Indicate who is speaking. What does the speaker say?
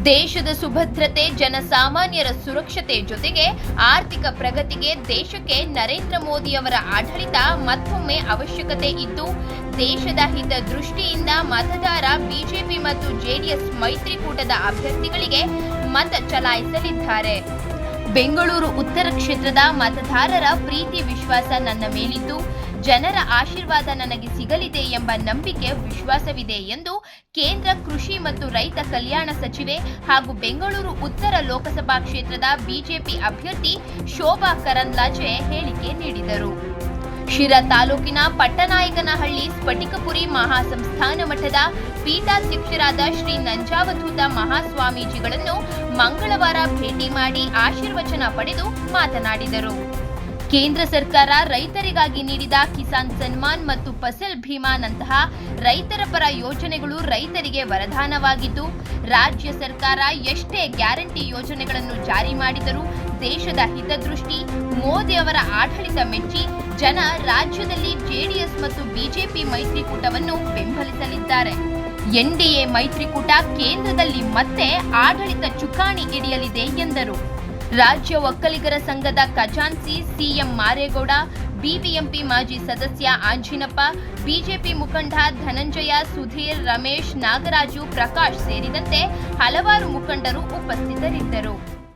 Speaker 1: ದೇಶದ ಸುಭದ್ರತೆ, ಜನಸಾಮಾನ್ಯರ ಸುರಕ್ಷತೆ ಜೊತೆಗೆ ಆರ್ಥಿಕ ಪ್ರಗತಿಗೆ ದೇಶಕ್ಕೆ ನರೇಂದ್ರ ಮೋದಿಯವರ ಆಡಳಿತ ಮತ್ತೊಮ್ಮೆ ಅವಶ್ಯಕತೆ ಇದ್ದು, ದೇಶದ ಹಿತ ದೃಷ್ಟಿಯಿಂದ ಮತದಾರ ಬಿಜೆಪಿ ಮತ್ತು ಜೆಡಿಎಸ್ ಮೈತ್ರಿಕೂಟದ ಅಭ್ಯರ್ಥಿಗಳಿಗೆ ಮತ ಚಲಾಯಿಸಲಿದ್ದಾರೆ. ಬೆಂಗಳೂರು ಉತ್ತರ ಕ್ಷೇತ್ರದ ಮತದಾರರ ಪ್ರೀತಿ ವಿಶ್ವಾಸ ನನ್ನ ಮೇಲಿದ್ದು, ಜನರ ಆಶೀರ್ವಾದ ನನಗೆ ಸಿಗಲಿದೆ ಎಂಬ ನಂಬಿಕೆ ವಿಶ್ವಾಸವಿದೆ ಎಂದು ಕೇಂದ್ರ ಕೃಷಿ ಮತ್ತು ರೈತ ಕಲ್ಯಾಣ ಸಚಿವೆ ಹಾಗೂ ಬೆಂಗಳೂರು ಉತ್ತರ ಲೋಕಸಭಾ ಕ್ಷೇತ್ರದ ಬಿಜೆಪಿ ಅಭ್ಯರ್ಥಿ ಶೋಭಾ ಕರಂದ್ಲಾಜೆ ಹೇಳಿಕೆ ನೀಡಿದರು. ಶಿರಾ ತಾಲೂಕಿನ ಪಟ್ಟನಾಯಕನಹಳ್ಳಿ ಸ್ಫಟಿಕಪುರಿ ಮಹಾಸಂಸ್ಥಾನ ಮಠದ ಪೀಠಾಧ್ಯಕ್ಷರಾದ ಶ್ರೀ ನಂಜಾವಧೂತ ಮಹಾಸ್ವಾಮೀಜಿಗಳನ್ನು ಮಂಗಳವಾರ ಭೇಟಿ ಮಾಡಿ ಆಶೀರ್ವಚನ ಪಡೆದು ಮಾತನಾಡಿದರು. ಕೇಂದ್ರ ಸರ್ಕಾರ ರೈತರಿಗಾಗಿ ನೀಡಿದ ಕಿಸಾನ್ ಸನ್ಮಾನ್ ಮತ್ತು ಫಸಲ್ ಭೀಮಾನಂತಹ ರೈತರ ಪರ ಯೋಜನೆಗಳು ರೈತರಿಗೆ ವರದಾನವಾಗಿದ್ದು, ರಾಜ್ಯ ಸರ್ಕಾರ ಎಷ್ಟೇ ಗ್ಯಾರಂಟಿ ಯೋಜನೆಗಳನ್ನು ಜಾರಿ ಮಾಡಿದರೂ ದೇಶದ ಹಿತದೃಷ್ಟಿ ಮೋದಿ ಅವರ ಆಡಳಿತ ಮೆಚ್ಚಿ ಜನ ರಾಜ್ಯದಲ್ಲಿ ಜೆಡಿಎಸ್ ಮತ್ತು ಬಿಜೆಪಿ ಮೈತ್ರಿಕೂಟವನ್ನು ಬೆಂಬಲಿಸಲಿದ್ದಾರೆ. ಎನ್ಡಿಎ ಮೈತ್ರಿಕೂಟ ಕೇಂದ್ರದಲ್ಲಿ ಮತ್ತೆ ಆಡಳಿತ ಚುಕ್ಕಾಣಿ ಹಿಡಿಯಲಿದೆ ಎಂದರು. ರಾಜ್ಯ ಒಕ್ಕಲಿಗರ ಸಂಘದ ಖಜಾನ್ಸಿ ಸಿಎಂ ಮಾರೇಗೌಡ, ಬಿಬಿಎಂಪಿ ಮಾಜಿ ಸದಸ್ಯ ಆಂಜಿನಪ್ಪ, ಬಿಜೆಪಿ ಮುಖಂಡ ಧನಂಜಯ, ಸುಧೀರ್, ರಮೇಶ್, ನಾಗರಾಜು, ಪ್ರಕಾಶ್ ಸೇರಿದಂತೆ ಹಲವಾರು ಮುಖಂಡರು ಉಪಸ್ಥಿತರಿದ್ದರು.